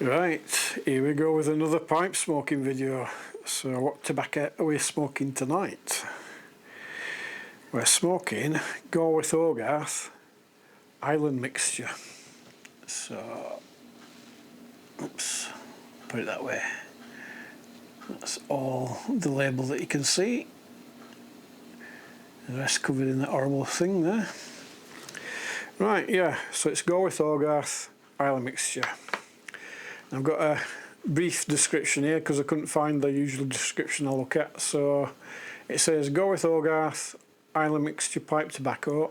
Right, here we go with another pipe smoking video. So what tobacco are we smoking tonight? We're smoking Gawith Hoggarth Island Mixture. So, oops, put it that way. That's all the label that you can see. The rest covered in that horrible thing there. Right, yeah, so it's Gawith Hoggarth Island Mixture. I've got a brief description here because I couldn't find the usual description I look at. So it says Gawith Hoggarth Island Mixture Pipe Tobacco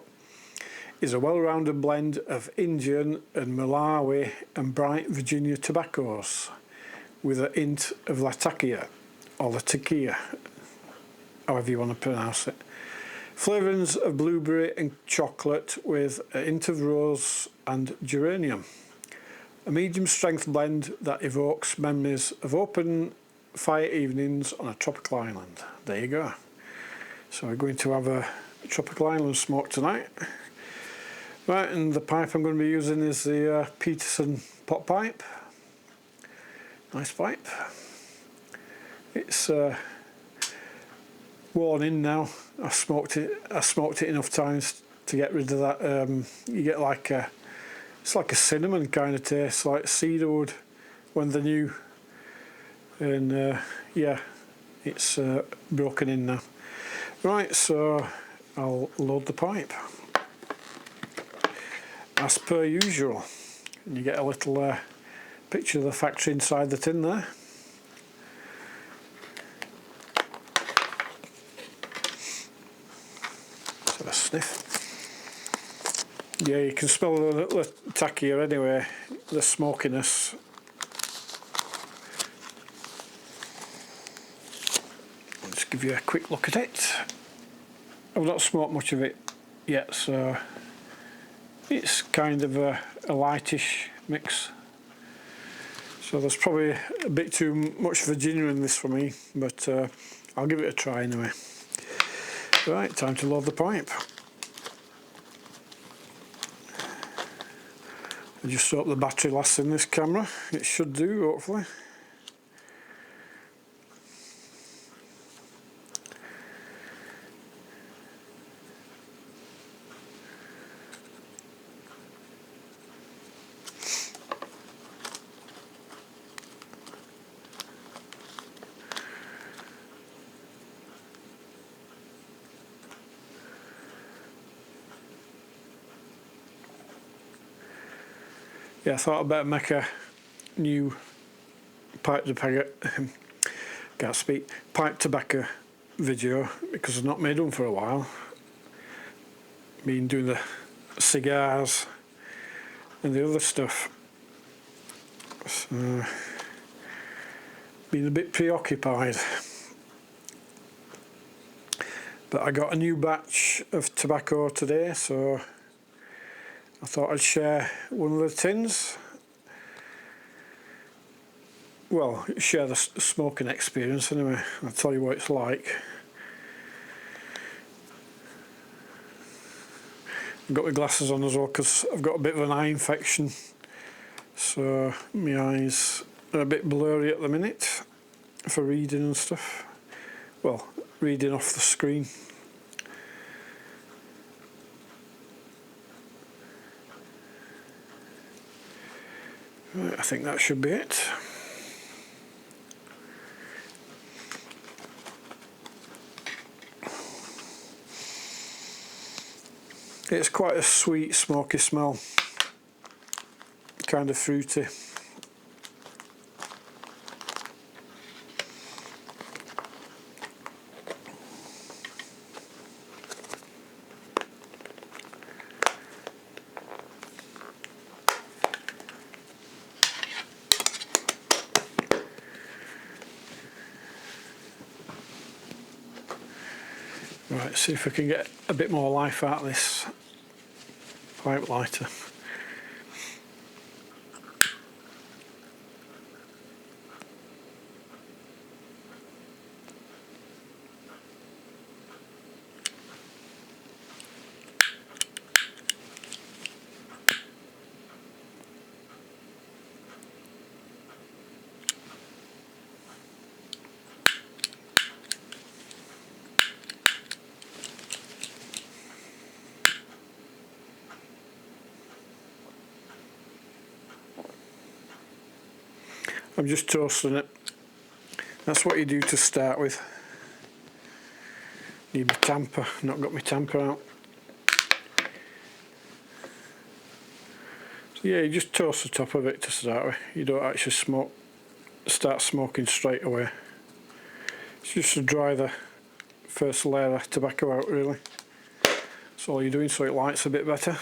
is a well-rounded blend of Indian and Malawi and bright Virginia tobaccos with a hint of Latakia or Latakia, however you want to pronounce it. Flavourings of blueberry and chocolate with a hint of rose and geranium. A medium strength blend that evokes memories of open fire evenings on a tropical island. There you go. So we're going to have a tropical island smoke tonight. Right, and the pipe I'm going to be using is the Peterson pot pipe. Nice pipe. It's worn in now. I smoked it enough times to get rid of that. You get like it's like a cinnamon kind of taste, like cedarwood when they're new. And yeah, it's broken in now. Right, so I'll load the pipe as per usual. And you get a little picture of the factory inside the tin there. Let's have a sniff. Yeah, you can smell the little tackier anyway, the smokiness. I'll just give you a quick look at it. I've not smoked much of it yet, so it's kind of a lightish mix. So there's probably a bit too much Virginia in this for me, but I'll give it a try anyway. Right, time to load the pipe. I just hope the battery lasts in this camera. It should do, hopefully. Yeah, I thought I'd better make a new pipe tobacco, can't speak, pipe tobacco video because I've not made one for a while. Been doing the cigars and the other stuff. So, been a bit preoccupied. But I got a new batch of tobacco today, so I thought I'd share one of the tins. Well, share the smoking experience anyway. I'll tell you what it's like. I've got my glasses on as well because I've got a bit of an eye infection. So my eyes are a bit blurry at the minute for reading and stuff. Well, reading off the screen. Right, I think that should be it. It's quite a sweet, smoky smell, kind of fruity. Right, see if I can get a bit more life out of this pipe lighter. I'm just toasting it. That's what you do to start with. Need my tamper, not got my tamper out. So yeah, you just toast the top of it to start with. You don't actually start smoking straight away. It's just to dry the first layer of tobacco out, really. That's all you're doing, so it lights a bit better.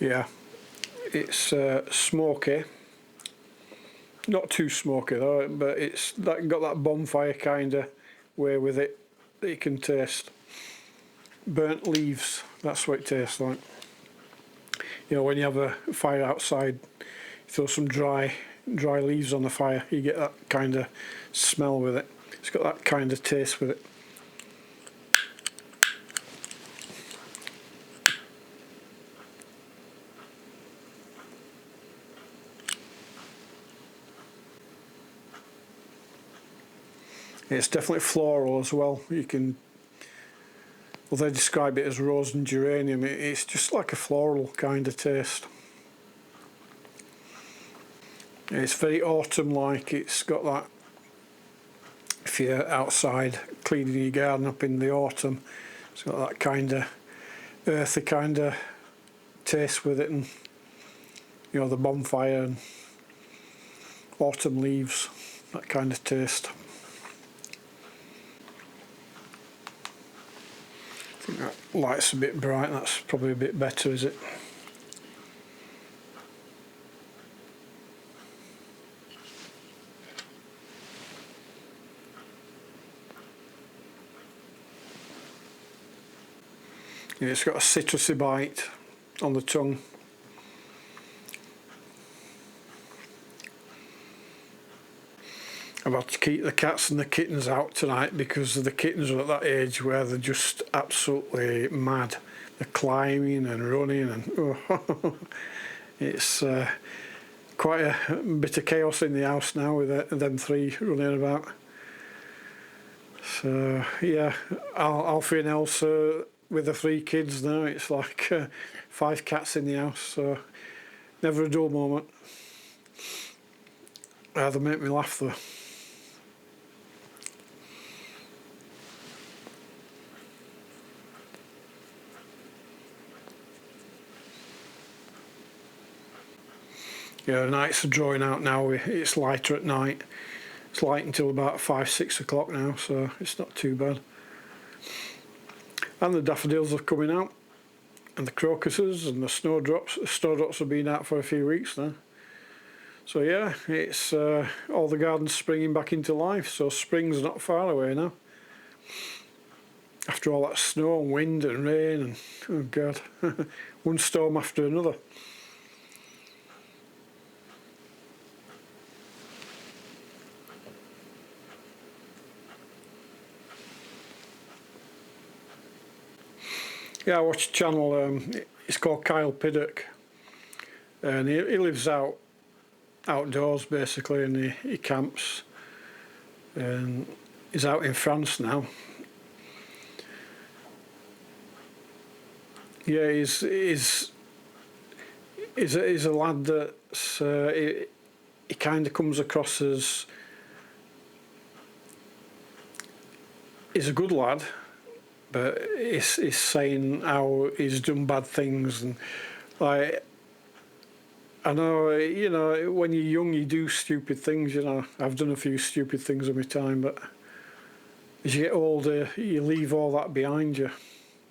Yeah, it's smoky, not too smoky though, but it's got that bonfire kind of way with it that you can taste. Burnt leaves, that's what it tastes like. You know, when you have a fire outside, you throw some dry leaves on the fire, you get that kind of smell with it. It's got that kind of taste with it. It's definitely floral as well. You can, well, they describe it as rose and geranium. It's just like a floral kind of taste. It's very autumn-like. It's got that, if you're outside cleaning your garden up in the autumn, it's got that kind of earthy kind of taste with it, and you know, the bonfire and autumn leaves, that kind of taste. I think that light's a bit bright, that's probably a bit better, is it? Yeah, it's got a citrusy bite on the tongue. I've had to keep the cats and the kittens out tonight because the kittens are at that age where they're just absolutely mad. They're climbing and running, and oh, it's quite a bit of chaos in the house now with them three running about. So yeah, Alfie and Elsa with the 3 kids now, it's like 5 cats in the house, so never a dull moment. They make me laugh though. Yeah, the nights are drawing out now. It's lighter at night. It's light until about 5-6 o'clock now, so it's not too bad. And the daffodils are coming out, and the crocuses and the snowdrops. The snowdrops have been out for a few weeks now. So yeah, it's all the garden's springing back into life. So spring's not far away now. After all that snow and wind and rain and oh god, one storm after another. Yeah, I watch a channel, it's called Kyle Piddock, and he lives outdoors basically, and he camps, and he's out in France now. Yeah, he's a lad that's he kind of comes across as, he's a good lad, but he's saying how he's done bad things, and like, I know, you know, when you're young you do stupid things, you know. I've done a few stupid things in my time, but as you get older you leave all that behind you.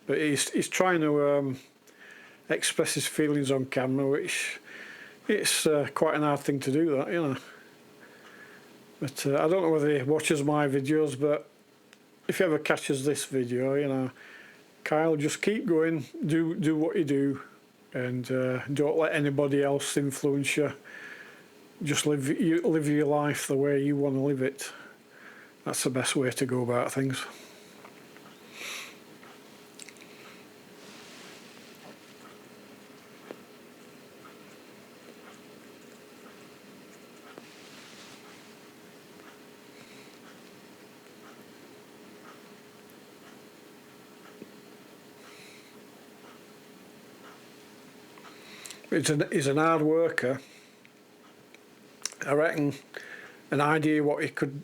But he's trying to express his feelings on camera, which it's quite an hard thing to do, that, you know. But I don't know whether he watches my videos, but if he ever catches this video, you know, Kyle, just keep going, do what you do, and don't let anybody else influence you. Just live your life the way you want to live it. That's the best way to go about things. He's an hard worker. I reckon an idea what he could,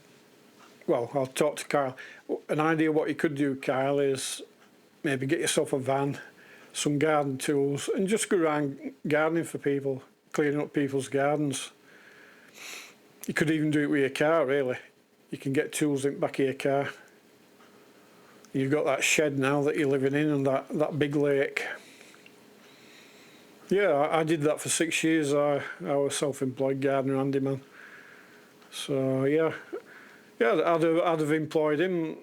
well, I'll talk to Kyle. An idea what you could do, Kyle, is maybe get yourself a van, some garden tools, and just go around gardening for people, cleaning up people's gardens. You could even do it with your car, really. You can get tools in the back of your car. You've got that shed now that you're living in, and that big lake. Yeah, I did that for 6 years. I was self-employed gardener handyman. So yeah, I'd have employed him.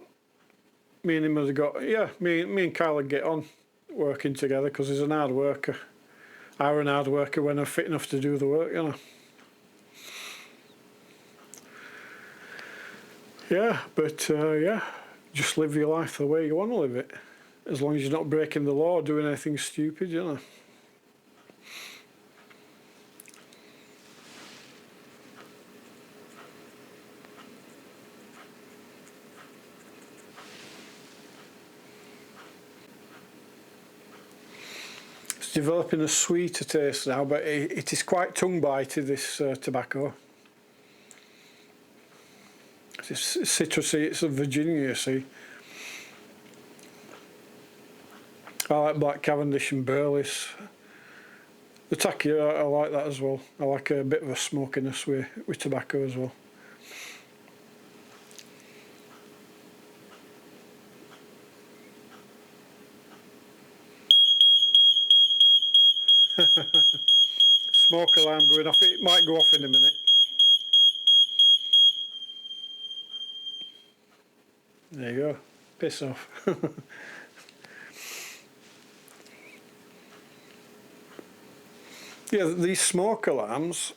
Me and him would have got, yeah, me and Kyle would get on working together because he's an hard worker. I were an hard worker when I'm fit enough to do the work, you know. Yeah, but yeah, just live your life the way you want to live it, as long as you're not breaking the law or doing anything stupid, you know. It's developing a sweeter taste now, but it is quite tongue-bitey, this tobacco. It's citrusy, it's a Virginia, you see. I like Black Cavendish and Burleys. The tacky, I like that as well. I like a bit of a smokiness with tobacco as well. Smoke alarm going off. It might go off in a minute. There you go. Piss off. Yeah, these smoke alarms,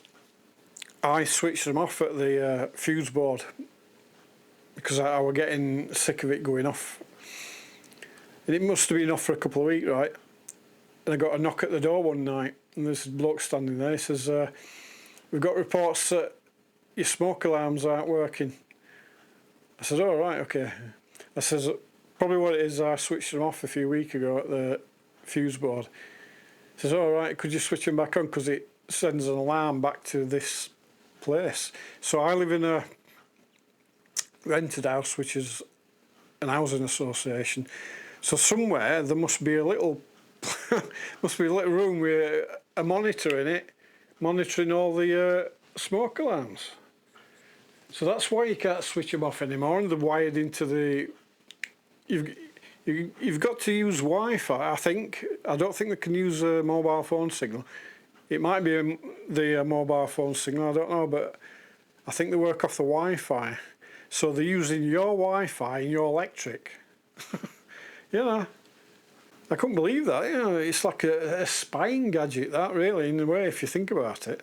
I switched them off at the fuse board because I was getting sick of it going off. And it must have been off for a couple of weeks, right? And I got a knock at the door one night, and there's a bloke standing there. He says, "We've got reports that your smoke alarms aren't working." I said, "Oh, right, okay." I says, "Probably what it is, I switched them off a few weeks ago at the fuse board." He says, "All right, could you switch them back on, because it sends an alarm back to this place." So I live in a rented house, which is an housing association. So somewhere there must be a little room with a monitor in it, monitoring all the smoke alarms. So that's why you can't switch them off anymore, and they're wired into the. You've got to use Wi-Fi, I think. I don't think they can use a mobile phone signal. It might be the mobile phone signal, I don't know, but I think they work off the Wi-Fi. So they're using your Wi-Fi and your electric. You know, I couldn't believe that. You know, it's like a spying gadget, that, really, in a way, if you think about it.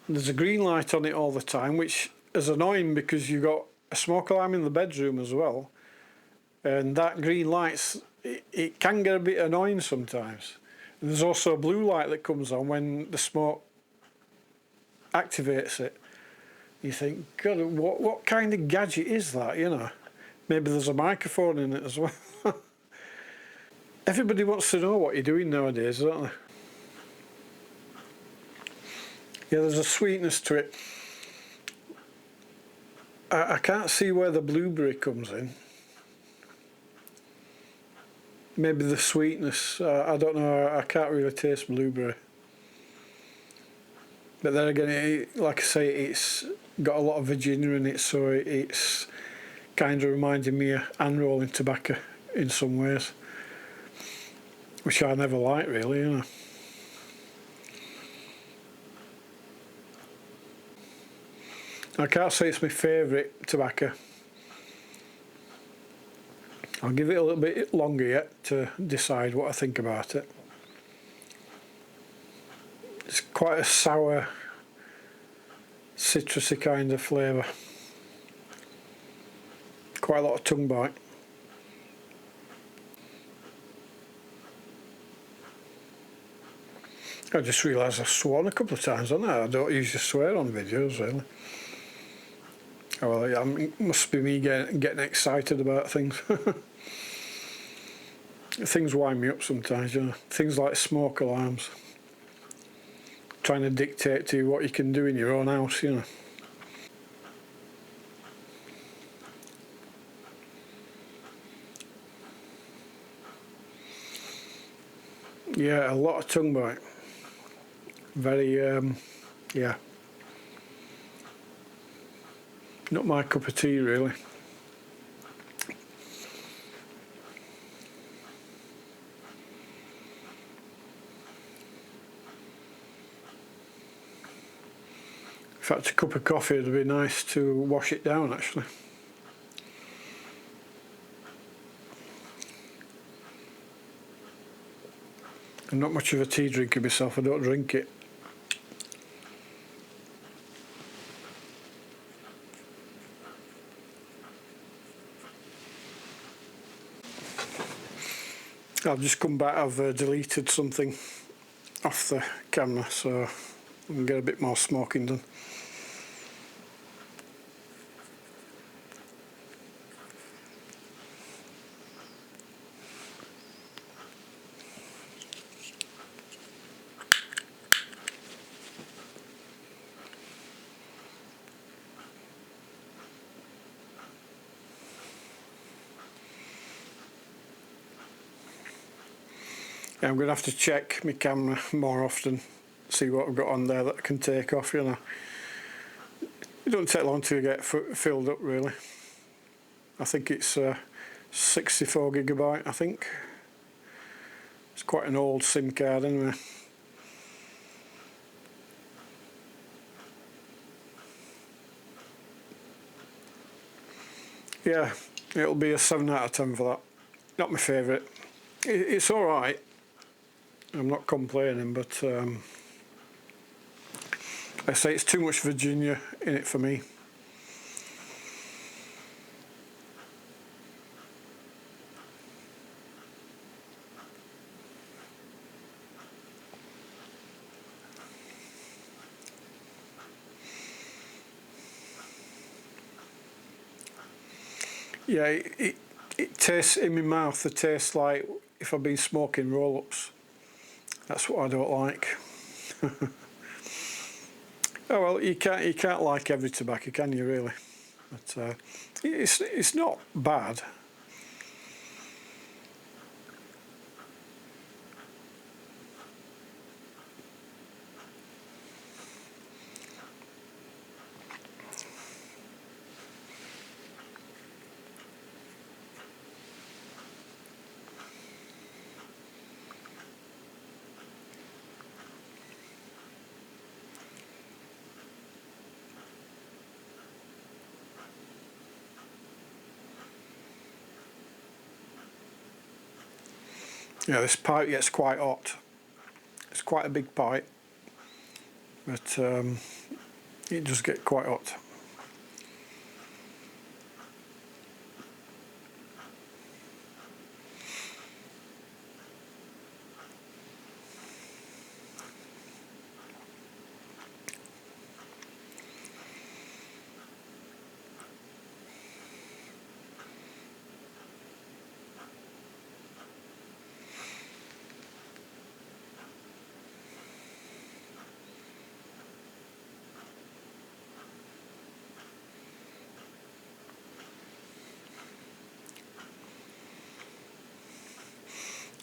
And there's a green light on it all the time, which is annoying because you've got a smoke alarm in the bedroom as well. And that green light, it can get a bit annoying sometimes. And there's also a blue light that comes on when the smoke activates it. You think, God, what kind of gadget is that, you know? Maybe there's a microphone in it as well. Everybody wants to know what you're doing nowadays, don't they? Yeah, there's a sweetness to it. I can't see where the blueberry comes in. Maybe the sweetness, I don't know, I can't really taste blueberry. But then again, like I say, it's got a lot of Virginia in it, so it's kind of reminding me of hand rolling tobacco in some ways, which I never liked, really, you know. I can't say it's my favourite tobacco. I'll give it a little bit longer yet to decide what I think about it. It's quite a sour, citrusy kind of flavour. Quite a lot of tongue bite. I just realised I've sworn a couple of times on that. I don't usually swear on videos, really. Oh well, yeah, it must be me getting excited about things. Things wind me up sometimes, you know. Things like smoke alarms. Trying to dictate to you what you can do in your own house, you know. Yeah, a lot of tongue bite. Very, yeah. Not my cup of tea, really. In fact, a cup of coffee would be nice to wash it down, actually. I'm not much of a tea drinker myself, I don't drink it. I've just come back, I've deleted something off the camera so I can get a bit more smoking done. Yeah, I'm going to have to check my camera more often, see what I've got on there that I can take off, you know. It doesn't take long to get filled up, really. I think it's 64 gigabyte, I think. It's quite an old SIM card anyway. Yeah, it'll be a 7 out of 10 for that. Not my favourite. It's alright. I'm not complaining, but I say it's too much Virginia in it for me. Yeah, it tastes in my mouth. It tastes like if I've been smoking roll-ups. That's what I don't like. Oh well, you can't like every tobacco, can you, really? But it's not bad. Yeah, this pipe gets quite hot. It's quite a big pipe, but it does get quite hot.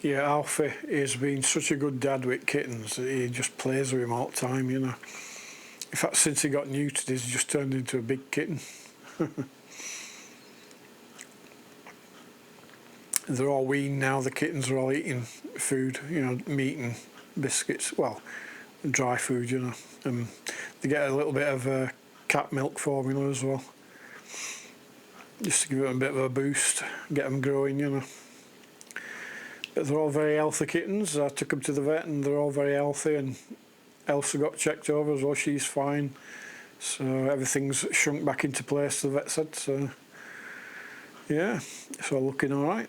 Yeah, Alfie has been such a good dad with kittens that he just plays with him all the time, you know. In fact, since he got neutered, he's just turned into a big kitten. They're all weaned now, the kittens are all eating food, you know, meat and biscuits, well, dry food, you know. They get a little bit of cat milk formula as well. just to give them a bit of a boost, get them growing, you know. But they're all very healthy kittens. I took them to the vet and they're all very healthy, and Elsa got checked over as well, she's fine. So everything's shrunk back into place, the vet said, so yeah, it's all looking alright.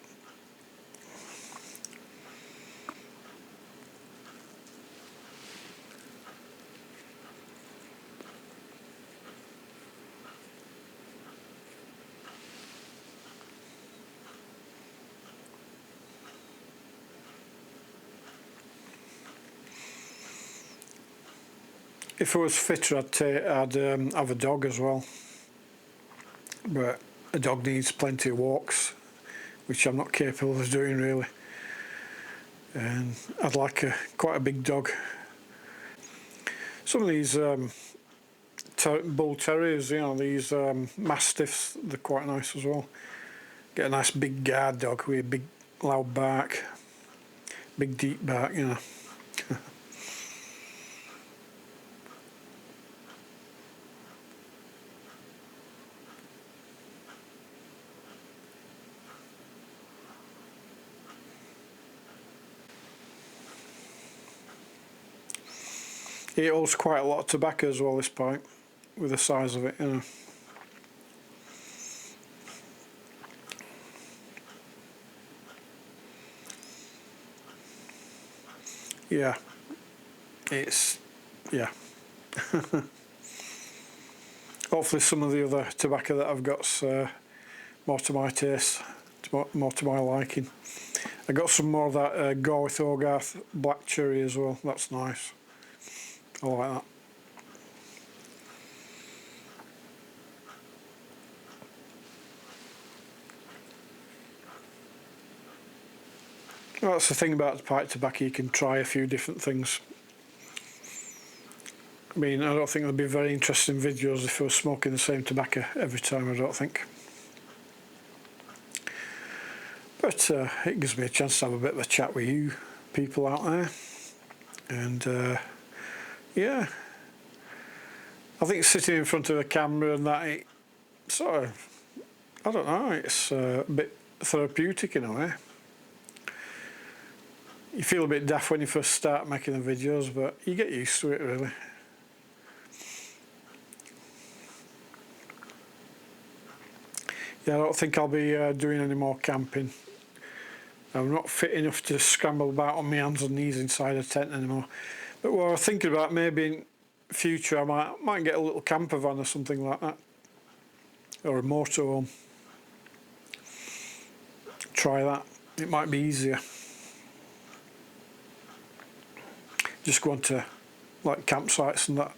If I was fitter, I'd have a dog as well, but a dog needs plenty of walks, which I'm not capable of doing really, and I'd like quite a big dog. Some of these bull terriers, you know, these mastiffs, they're quite nice as well. Get a nice big guard dog with a big loud bark, big deep bark, you know. It holds quite a lot of tobacco as well, this pipe, with the size of it, you know. Yeah, it's, yeah. Hopefully some of the other tobacco that I've got's more to my taste, more to my liking. I got some more of that Gawith Hoggarth black cherry as well, that's nice. I like that. Well, that's the thing about pipe tobacco, you can try a few different things. I mean, I don't think there'd be very interesting videos if I was smoking the same tobacco every time, I don't think. But it gives me a chance to have a bit of a chat with you people out there. And yeah, I think sitting in front of a camera and that, it sort of, I don't know, it's a bit therapeutic in a way. You feel a bit daft when you first start making the videos, but you get used to it really. Yeah, I don't think I'll be doing any more camping. I'm not fit enough to scramble about on my hands and knees inside a tent anymore. But what I was thinking about, maybe in future I might get a little camper van or something like that, or a motorhome. Try that, it might be easier. Just go on to like campsites and that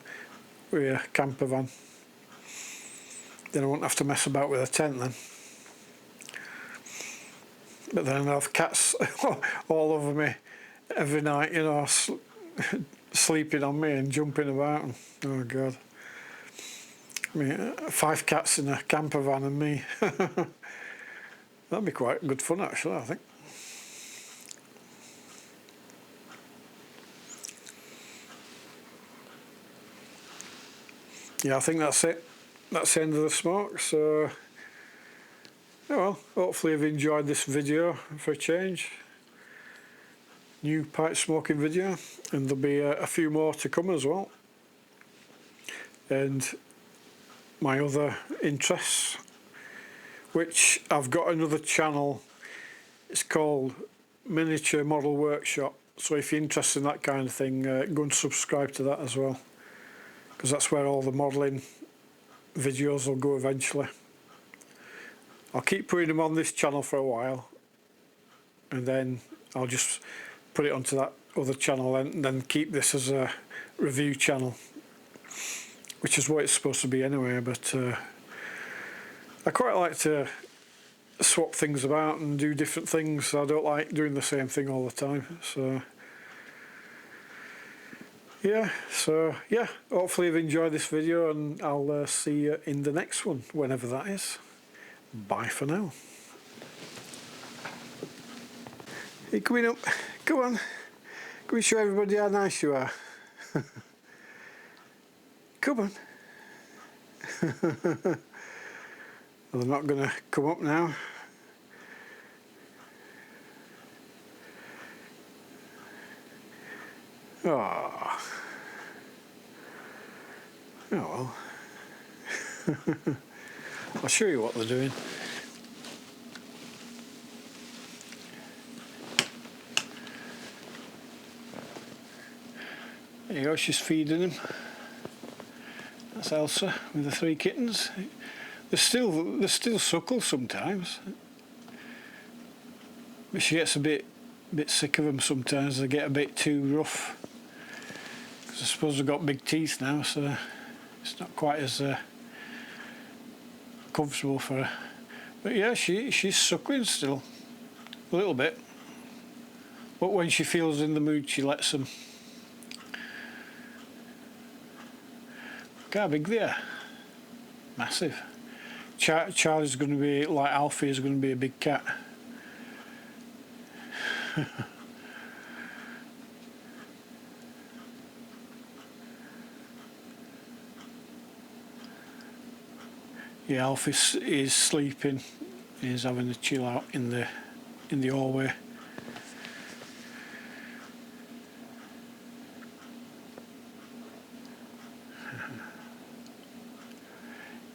with a camper van. Then I won't have to mess about with a tent then. But then I'll have cats all over me every night, you know, sleeping on me and jumping about. And, oh God. I mean, 5 cats in a camper van and me. That'd be quite good fun actually, I think. Yeah, I think that's it. That's the end of the smoke, so oh well, hopefully you've enjoyed this video for a change. New pipe smoking video, and there'll be a few more to come as well. And my other interests, which I've got another channel, it's called Miniature Model Workshop, so if you're interested in that kind of thing, go and subscribe to that as well, because that's where all the modelling videos will go eventually. I'll keep putting them on this channel for a while, and then I'll just put it onto that other channel and then keep this as a review channel, which is what it's supposed to be anyway. But I quite like to swap things about and do different things. I don't like doing the same thing all the time, so yeah, hopefully you've enjoyed this video, and I'll see you in the next one, whenever that is. Bye for now. Hey, coming up, come on, come and show everybody how nice you are. Come on. Well, they're not going to come up now. Oh, oh well. I'll show you what they're doing. There you go, she's feeding them. That's Elsa with the 3 kittens. They still suckle sometimes, but she gets a bit sick of them sometimes. They get a bit too rough. 'Cause I suppose they've got big teeth now, so it's not quite as comfortable for her. But yeah, she's suckling still a little bit. But when she feels in the mood, she lets them. Look how big they are. Massive. Charlie's going to be, like Alfie, is going to be a big cat. Yeah, Alfie is sleeping. He's having a chill out in the hallway.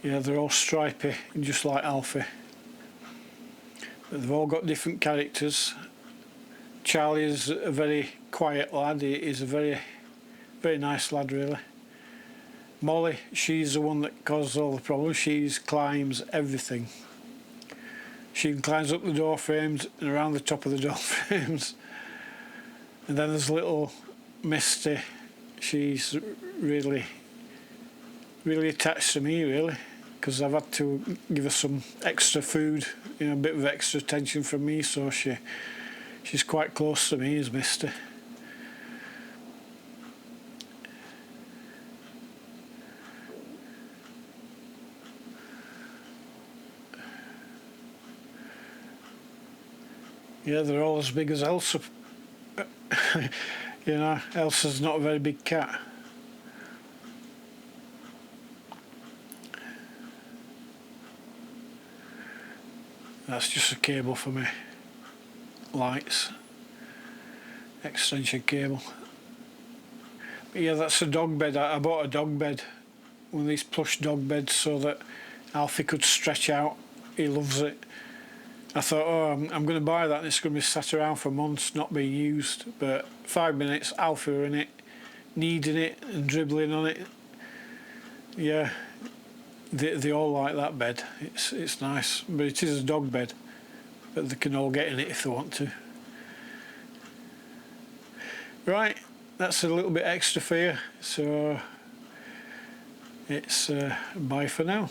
Yeah, they're all stripy, just like Alfie. But they've all got different characters. Charlie is a very quiet lad. He's a very nice lad, really. Molly, she's the one that causes all the problems. She climbs everything. She climbs up the door frames and around the top of the door frames. And then there's little Misty. She's really attached to me, really, because I've had to give her some extra food, you know, a bit of extra attention from me, so she's quite close to me, is Misty. Yeah, they're all as big as Elsa. You know, Elsa's not a very big cat. That's just a cable for me lights, extension cable. But yeah, that's a dog bed. I bought a dog bed, one of these plush dog beds, so that Alfie could stretch out. He loves it. I thought, oh, I'm going to buy that and it's going to be sat around for months not being used. But 5 minutes, Alfie were in it, kneading it and dribbling on it. Yeah, they all like that bed. It's nice, but it is a dog bed. But they can all get in it if they want to. Right, that's a little bit extra for you. So it's bye for now.